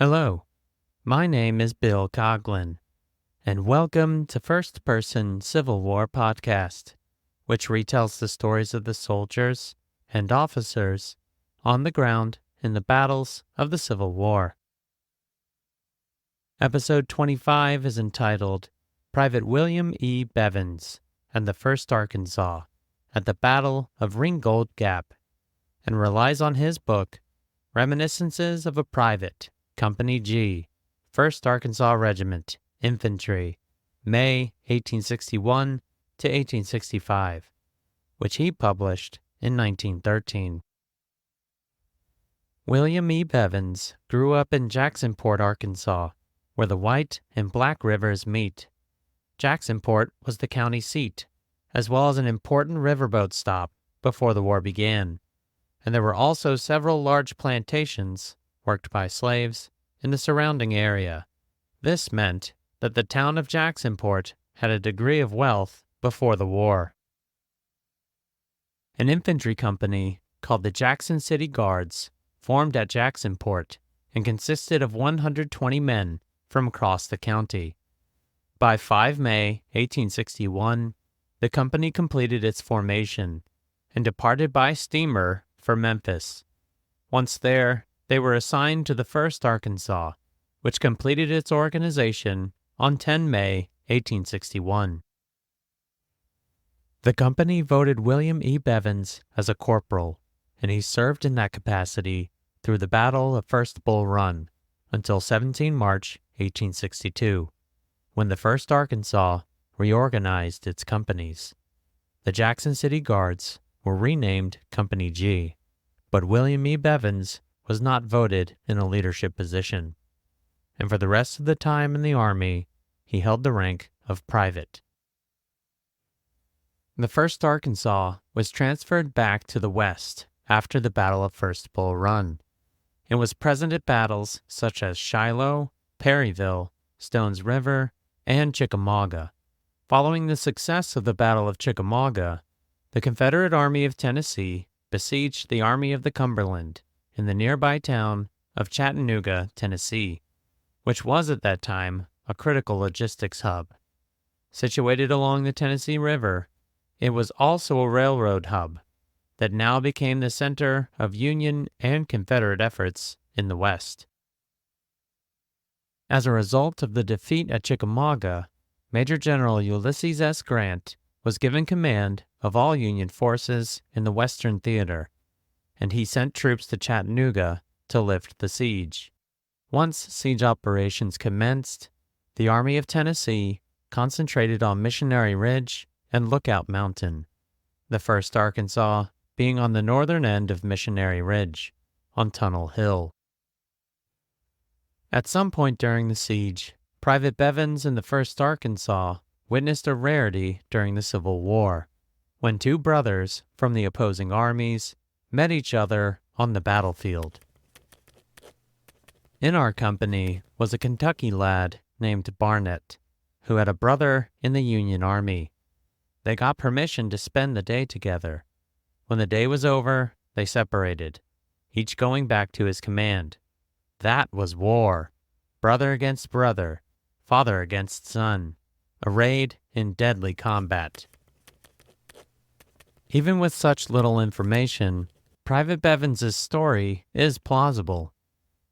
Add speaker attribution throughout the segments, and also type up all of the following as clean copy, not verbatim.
Speaker 1: Hello, my name is Bill Coughlin, and welcome to First Person Civil War Podcast, which retells the stories of the soldiers and officers on the ground in the battles of the Civil War. Episode 25 is entitled Private William E. Bevens and the 1st Arkansas at the Battle of Ringgold Gap, and relies on his book, Reminiscences of a Private, Company G, 1st Arkansas Regiment, Infantry, May 1861 to 1865, which he published in 1913. William E. Bevens grew up in Jacksonport, Arkansas, where the White and Black Rivers meet. Jacksonport was the county seat, as well as an important riverboat stop before the war began, and there were also several large plantations worked by slaves in the surrounding area. This meant that the town of Jacksonport had a degree of wealth before the war. An infantry company called the Jackson City Guards formed at Jacksonport and consisted of 120 men from across the county. By 5 May 1861, the company completed its formation and departed by steamer for Memphis. Once there, they were assigned to the 1st Arkansas, which completed its organization on 10 May 1861. The company voted William E. Bevens as a corporal, and he served in that capacity through the Battle of First Bull Run until 17 March 1862, when the 1st Arkansas reorganized its companies. The Jackson City Guards were renamed Company G, but William E. Bevens was not voted in a leadership position, and for the rest of the time in the Army, he held the rank of private. The 1st Arkansas was transferred back to the west after the Battle of First Bull Run, and was present at battles such as Shiloh, Perryville, Stones River, and Chickamauga. Following the success of the Battle of Chickamauga, the Confederate Army of Tennessee besieged the Army of the Cumberland in the nearby town of Chattanooga, Tennessee, which was at that time a critical logistics hub. Situated along the Tennessee River, it was also a railroad hub that now became the center of Union and Confederate efforts in the West. As a result of the defeat at Chickamauga, Major General Ulysses S. Grant was given command of all Union forces in the Western Theater, and he sent troops to Chattanooga to lift the siege. Once siege operations commenced, the Army of Tennessee concentrated on Missionary Ridge and Lookout Mountain, the 1st Arkansas being on the northern end of Missionary Ridge, on Tunnel Hill. At some point during the siege, Private Bevens in the 1st Arkansas witnessed a rarity during the Civil War, when two brothers from the opposing armies met each other on the battlefield. In our company was a Kentucky lad named Barnett, who had a brother in the Union Army. They got permission to spend the day together. When the day was over, they separated, each going back to his command. That was war. Brother against brother, father against son, arrayed in deadly combat. Even with such little information, Private Bevens' story is plausible.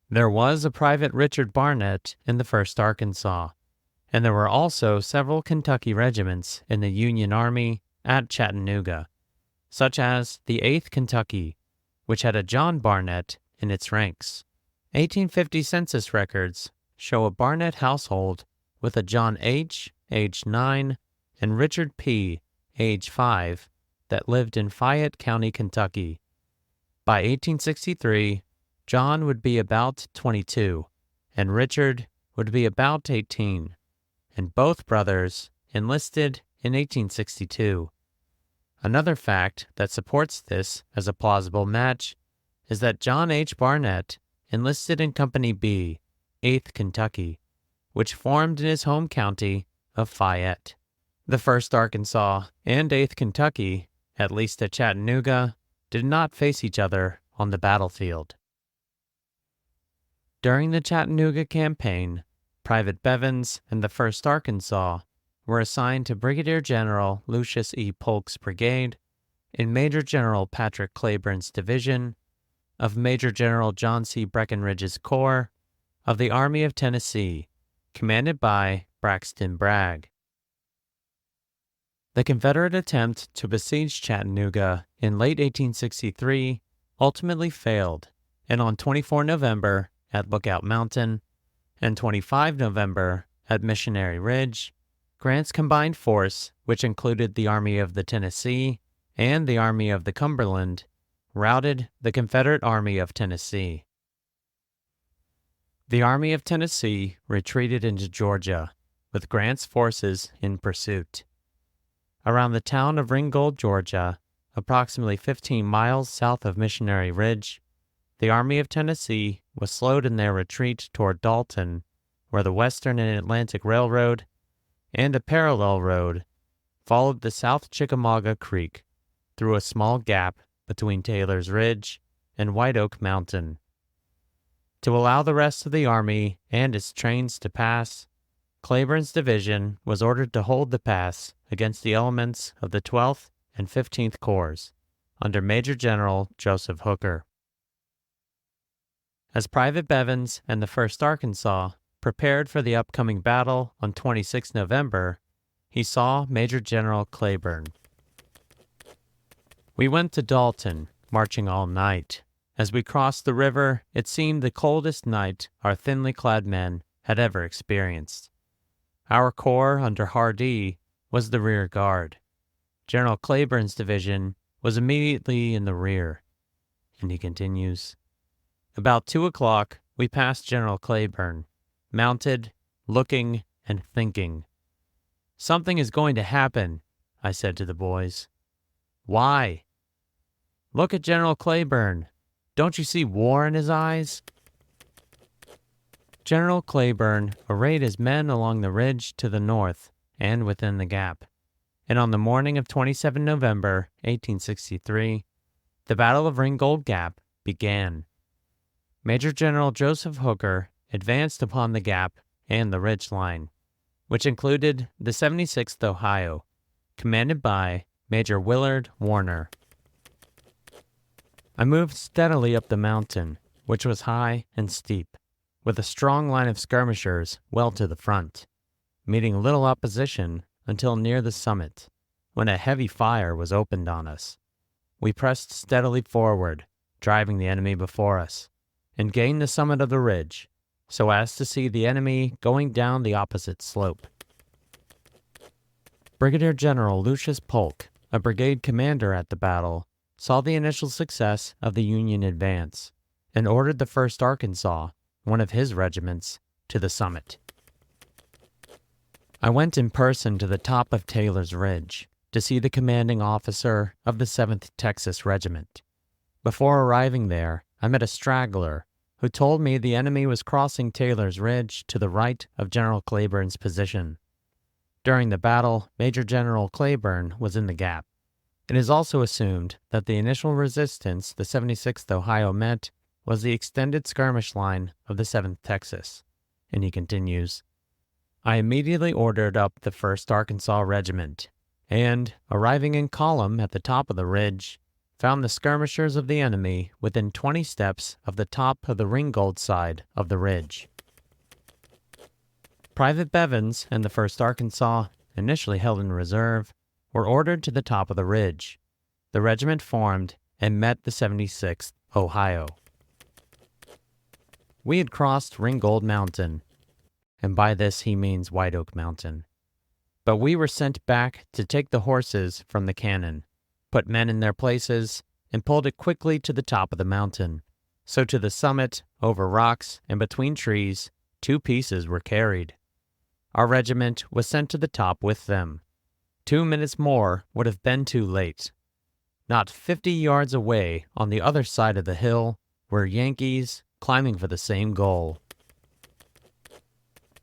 Speaker 1: There was a Private Richard Barnett in the 1st Arkansas, and there were also several Kentucky regiments in the Union Army at Chattanooga, such as the 8th Kentucky, which had a John Barnett in its ranks. 1850 census records show a Barnett household with a John H., age 9, and Richard P., age 5, that lived in Fayette County, Kentucky. By 1863, John would be about 22, and Richard would be about 18, and both brothers enlisted in 1862. Another fact that supports this as a plausible match is that John H. Barnett enlisted in Company B, 8th Kentucky, which formed in his home county of Fayette. The 1st Arkansas and 8th Kentucky, at least at Chattanooga, did not face each other on the battlefield. During the Chattanooga campaign, Private Bevens and the 1st Arkansas were assigned to Brigadier General Lucius E. Polk's brigade in Major General Patrick Cleburne's division of Major General John C. Breckinridge's Corps of the Army of Tennessee, commanded by Braxton Bragg. The Confederate attempt to besiege Chattanooga in late 1863 ultimately failed, and on 24 November at Lookout Mountain and 25 November at Missionary Ridge, Grant's combined force, which included the Army of the Tennessee and the Army of the Cumberland, routed the Confederate Army of Tennessee. The Army of Tennessee retreated into Georgia, with Grant's forces in pursuit. Around the town of Ringgold, Georgia, approximately 15 miles south of Missionary Ridge, the Army of Tennessee was slowed in their retreat toward Dalton, where the Western and Atlantic Railroad and a parallel road followed the South Chickamauga Creek through a small gap between Taylor's Ridge and White Oak Mountain. To allow the rest of the army and its trains to pass, Cleburne's division was ordered to hold the pass against the elements of the 12th and 15th Corps under Major General Joseph Hooker. As Private Bevens and the 1st Arkansas prepared for the upcoming battle on 26 November, he saw Major General Cleburne. We went to Dalton, marching all night. As we crossed the river, it seemed the coldest night our thinly clad men had ever experienced. Our corps under Hardee was the rear guard. General Cleburne's division was immediately in the rear. And he continues, about 2 o'clock, we passed General Cleburne, mounted, looking, and thinking. Something is going to happen, I said to the boys. Why? Look at General Cleburne. Don't you see war in his eyes? General Cleburne arrayed his men along the ridge to the north and within the gap, and on the morning of 27 November, 1863, the Battle of Ringgold Gap began. Major General Joseph Hooker advanced upon the gap and the ridge line, which included the 76th Ohio, commanded by Major Willard Warner. I moved steadily up the mountain, which was high and steep, with a strong line of skirmishers well to the front, meeting little opposition until near the summit, when a heavy fire was opened on us. We pressed steadily forward, driving the enemy before us, and gained the summit of the ridge, so as to see the enemy going down the opposite slope. Brigadier General Lucius Polk, a brigade commander at the battle, saw the initial success of the Union advance, and ordered the 1st Arkansas, one of his regiments, to the summit. I went in person to the top of Taylor's Ridge to see the commanding officer of the 7th Texas Regiment. Before arriving there, I met a straggler who told me the enemy was crossing Taylor's Ridge to the right of General Cleburne's position. During the battle, Major General Cleburne was in the gap. It is also assumed that the initial resistance the 76th Ohio met was the extended skirmish line of the 7th Texas. And he continues, I immediately ordered up the 1st Arkansas Regiment, and, arriving in column at the top of the ridge, found the skirmishers of the enemy within 20 steps of the top of the Ringgold side of the ridge. Private Bevens and the 1st Arkansas, initially held in reserve, were ordered to the top of the ridge. The regiment formed and met the 76th Ohio. We had crossed Ringgold Mountain, and by this he means White Oak Mountain. But we were sent back to take the horses from the cannon, put men in their places, and pulled it quickly to the top of the mountain. So to the summit, over rocks and between trees, 2 pieces were carried. Our regiment was sent to the top with them. 2 minutes more would have been too late. Not 50 yards away, on the other side of the hill, were Yankees climbing for the same goal.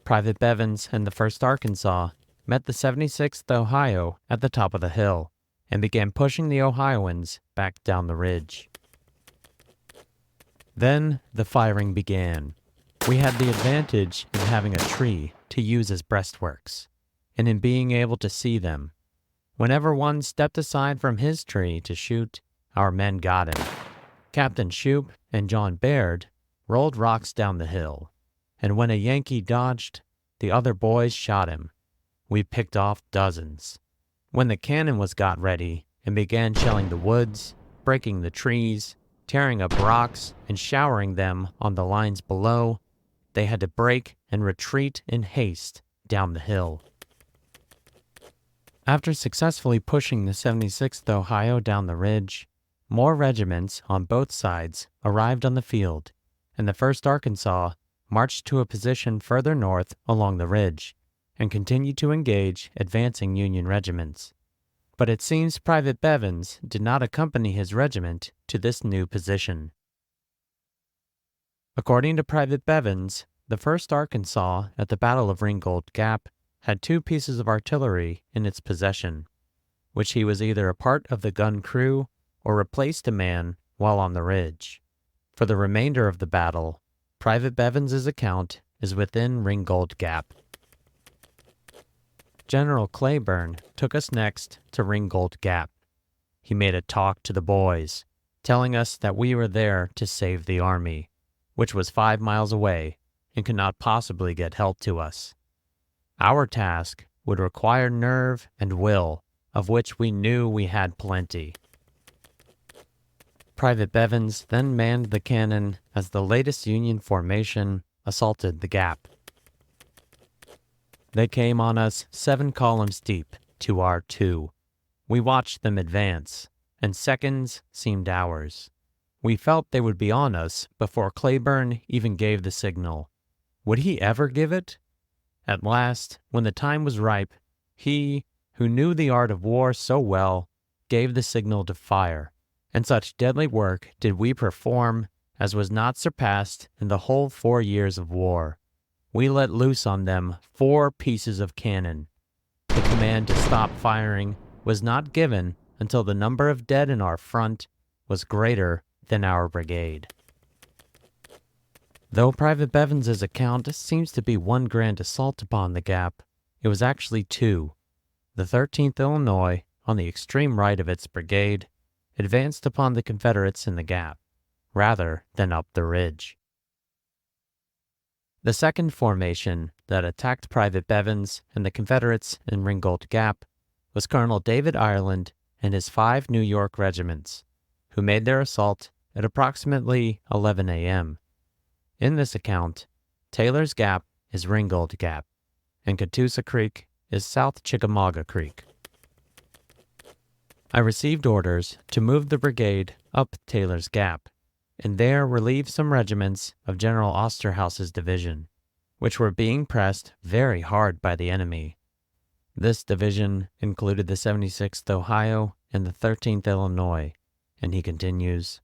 Speaker 1: Private Bevens and the 1st Arkansas met the 76th Ohio at the top of the hill and began pushing the Ohioans back down the ridge. Then the firing began. We had the advantage in having a tree to use as breastworks, and in being able to see them. Whenever one stepped aside from his tree to shoot, our men got him. Captain Shoup and John Baird rolled rocks down the hill, and when a Yankee dodged, the other boys shot him. We picked off dozens. When the cannon was got ready and began shelling the woods, breaking the trees, tearing up rocks, and showering them on the lines below, they had to break and retreat in haste down the hill. After successfully pushing the 76th Ohio down the ridge, more regiments on both sides arrived on the field, and the 1st Arkansas marched to a position further north along the ridge and continued to engage advancing Union regiments. But it seems Private Bevens did not accompany his regiment to this new position. According to Private Bevens, the 1st Arkansas at the Battle of Ringgold Gap had 2 pieces of artillery in its possession, which he was either a part of the gun crew or replaced a man while on the ridge. For the remainder of the battle, Private Bevens's account is within Ringgold Gap. General Claiborne took us next to Ringgold Gap. He made a talk to the boys, telling us that we were there to save the army, which was 5 miles away and could not possibly get help to us. Our task would require nerve and will, of which we knew we had plenty. Private Bevens then manned the cannon as the latest Union formation assaulted the gap. They came on us 7 columns deep to our 2. We watched them advance, and seconds seemed hours. We felt they would be on us before Claiborne even gave the signal. Would he ever give it? At last, when the time was ripe, he, who knew the art of war so well, gave the signal to fire, and such deadly work did we perform as was not surpassed in the whole 4 years of war. We let loose on them 4 pieces of cannon. The command to stop firing was not given until the number of dead in our front was greater than our brigade. Though Private Bevens's account seems to be 1 grand assault upon the gap, it was actually 2. The 13th Illinois, on the extreme right of its brigade, advanced upon the Confederates in the gap, rather than up the ridge. The second formation that attacked Private Bevens and the Confederates in Ringgold Gap was Colonel David Ireland and his 5 New York regiments, who made their assault at approximately 11 a.m. In this account, Taylor's Gap is Ringgold Gap, and Catoosa Creek is South Chickamauga Creek. I received orders to move the brigade up Taylor's Gap, and there relieve some regiments of General Osterhaus's division, which were being pressed very hard by the enemy. This division included the 76th Ohio and the 13th Illinois, and he continues,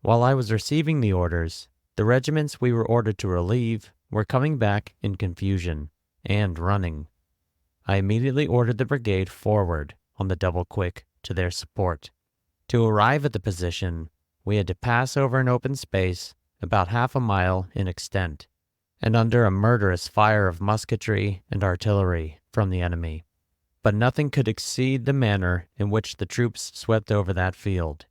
Speaker 1: "While I was receiving the orders, the regiments we were ordered to relieve were coming back in confusion and running. I immediately ordered the brigade forward on the double quick to their support. To arrive at the position, we had to pass over an open space about half a mile in extent, and under a murderous fire of musketry and artillery from the enemy. But nothing could exceed the manner in which the troops swept over that field.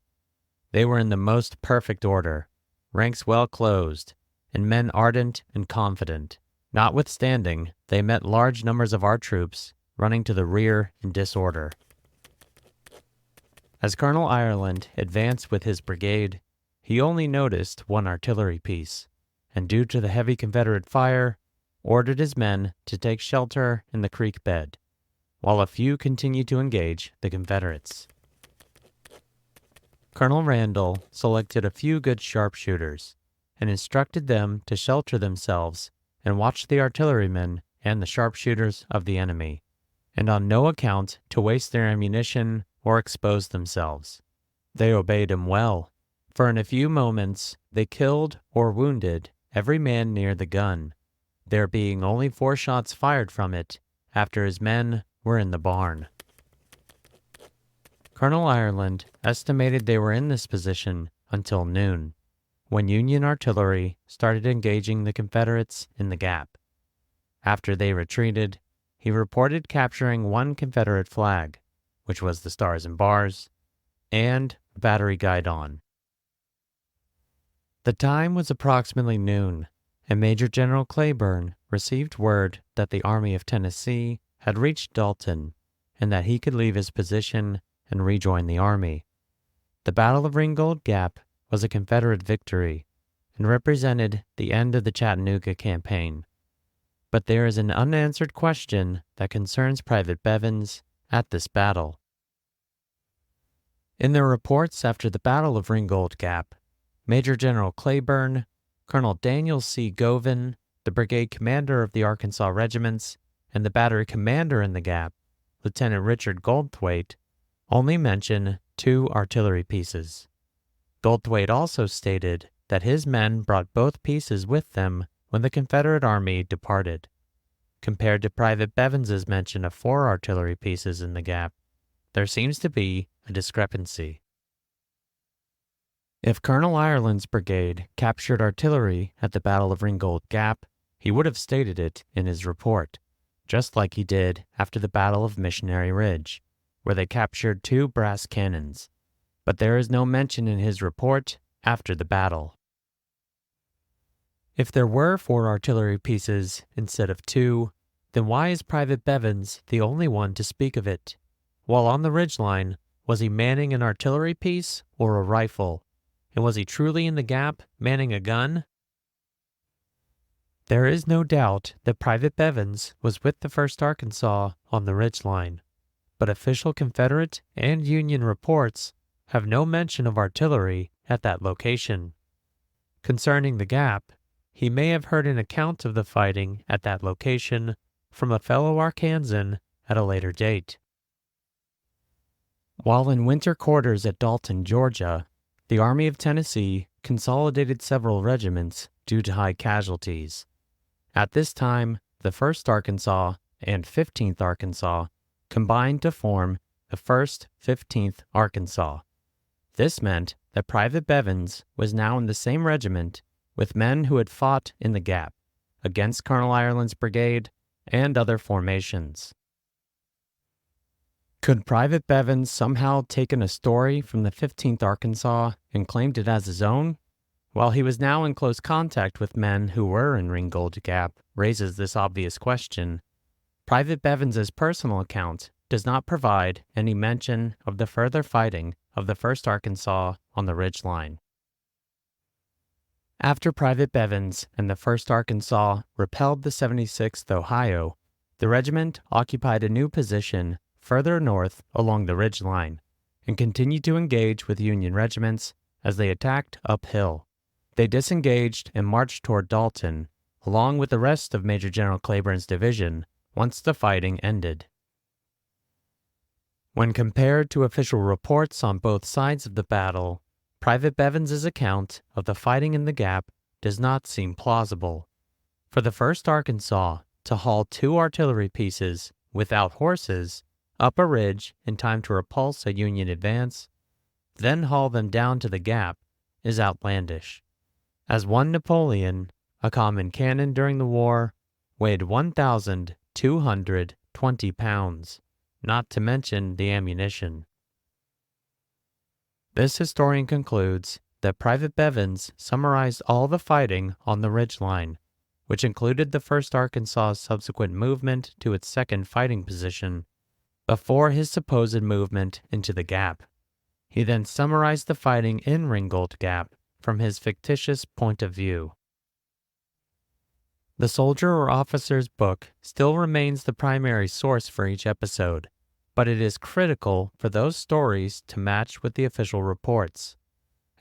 Speaker 1: They were in the most perfect order, ranks well closed, and men ardent and confident. Notwithstanding, they met large numbers of our troops running to the rear in disorder. As Colonel Ireland advanced with his brigade, he only noticed 1 artillery piece, and due to the heavy Confederate fire, ordered his men to take shelter in the creek bed, while a few continued to engage the Confederates. Colonel Randall selected a few good sharpshooters and instructed them to shelter themselves and watch the artillerymen and the sharpshooters of the enemy, and on no account to waste their ammunition or expose themselves. They obeyed him well, for in a few moments they killed or wounded every man near the gun, there being only 4 shots fired from it after his men were in the barn. Colonel Ireland estimated they were in this position until noon, when Union artillery started engaging the Confederates in the Gap. After they retreated, he reported capturing one Confederate flag, which was the Stars and Bars, and a battery guidon. The time was approximately noon, and Major General Cleburne received word that the Army of Tennessee had reached Dalton and that he could leave his position and rejoin the army. The Battle of Ringgold Gap was a Confederate victory and represented the end of the Chattanooga campaign. But there is an unanswered question that concerns Private Bevens at this battle. In their reports after the Battle of Ringgold Gap, Major General Cleburne, Colonel Daniel C. Govan, the brigade commander of the Arkansas regiments, and the battery commander in the Gap, Lieutenant Richard Goldthwait, only mention 2 artillery pieces. Goldthwait also stated that his men brought both pieces with them when the Confederate Army departed, compared to Private Bevens's mention of 4 artillery pieces in the Gap. There seems to be a discrepancy. If Colonel Ireland's brigade captured artillery at the Battle of Ringgold Gap, he would have stated it in his report, just like he did after the Battle of Missionary Ridge, where they captured 2 brass cannons. But there is no mention in his report after the battle. If there were 4 artillery pieces instead of 2, then why is Private Bevens the only one to speak of it? While on the ridgeline, was he manning an artillery piece or a rifle? And was he truly in the Gap manning a gun? There is no doubt that Private Bevens was with the 1st Arkansas on the ridgeline, but official Confederate and Union reports have no mention of artillery at that location. Concerning the Gap, he may have heard an account of the fighting at that location from a fellow Arkansan at a later date. While in winter quarters at Dalton, Georgia, the Army of Tennessee consolidated several regiments due to high casualties. At this time, the 1st Arkansas and 15th Arkansas combined to form the 1st 15th Arkansas. This meant that Private Bevens was now in the same regiment with men who had fought in the Gap against Colonel Ireland's brigade and other formations. Could Private Bevens somehow taken a story from the 15th Arkansas and claimed it as his own? While he was now in close contact with men who were in Ringgold Gap raises this obvious question, Private Bevens's personal account does not provide any mention of the further fighting of the 1st Arkansas on the ridgeline. After Private Bevens and the 1st Arkansas repelled the 76th Ohio, the regiment occupied a new position further north along the ridgeline and continued to engage with Union regiments as they attacked uphill. They disengaged and marched toward Dalton, along with the rest of Major General Cleburne's division, once the fighting ended. When compared to official reports on both sides of the battle, Private Bevens's account of the fighting in the Gap does not seem plausible. For the 1st Arkansas to haul 2 artillery pieces without horses up a ridge in time to repulse a Union advance, then haul them down to the Gap, is outlandish. As one Napoleon, a common cannon during the war, weighed 1,220 pounds, not to mention the ammunition. This historian concludes that Private Bevens summarized all the fighting on the ridgeline, which included the 1st Arkansas's subsequent movement to its second fighting position, before his supposed movement into the Gap. He then summarized the fighting in Ringgold Gap from his fictitious point of view. The soldier or officer's book still remains the primary source for each episode, but it is critical for those stories to match with the official reports.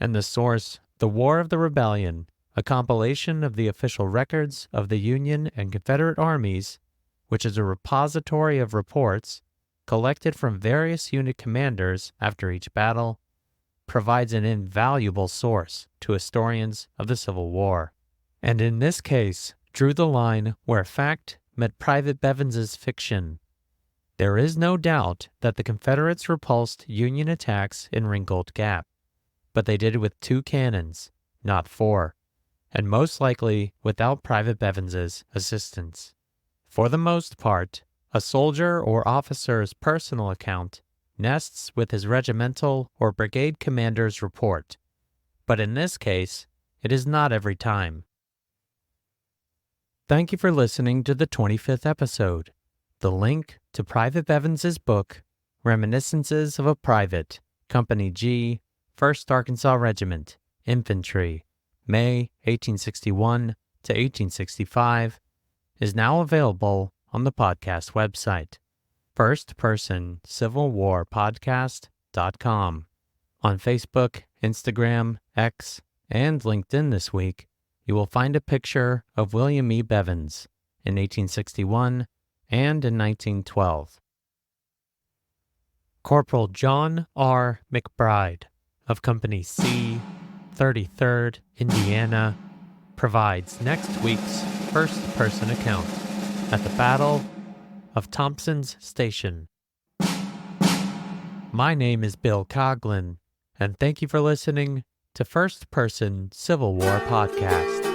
Speaker 1: And the source, The War of the Rebellion, a compilation of the official records of the Union and Confederate armies, which is a repository of reports collected from various unit commanders after each battle, provides an invaluable source to historians of the Civil War, and in this case drew the line where fact met Private Bevens's fiction. There is no doubt that the Confederates repulsed Union attacks in Ringgold Gap, but they did it with 2 cannons, not for, and most likely without Private Bevens's assistance. For the most part, a soldier or officer's personal account nests with his regimental or brigade commander's report, but in this case, it is not every time. Thank you for listening to the 25th episode. The link to Private Bevens's book, Reminiscences of a Private, Company G, 1st Arkansas Regiment, Infantry, May 1861 to 1865, is now available on the podcast website, firstpersoncivilwarpodcast.com. On Facebook, Instagram, X, and LinkedIn this week, you will find a picture of William E. Bevens in 1861 and in 1912. Corporal John R. McBride of Company C, 33rd Indiana, provides next week's first-person account at the Battle of Thompson's Station. My name is Bill Coughlin, and thank you for listening to First Person Civil War Podcast.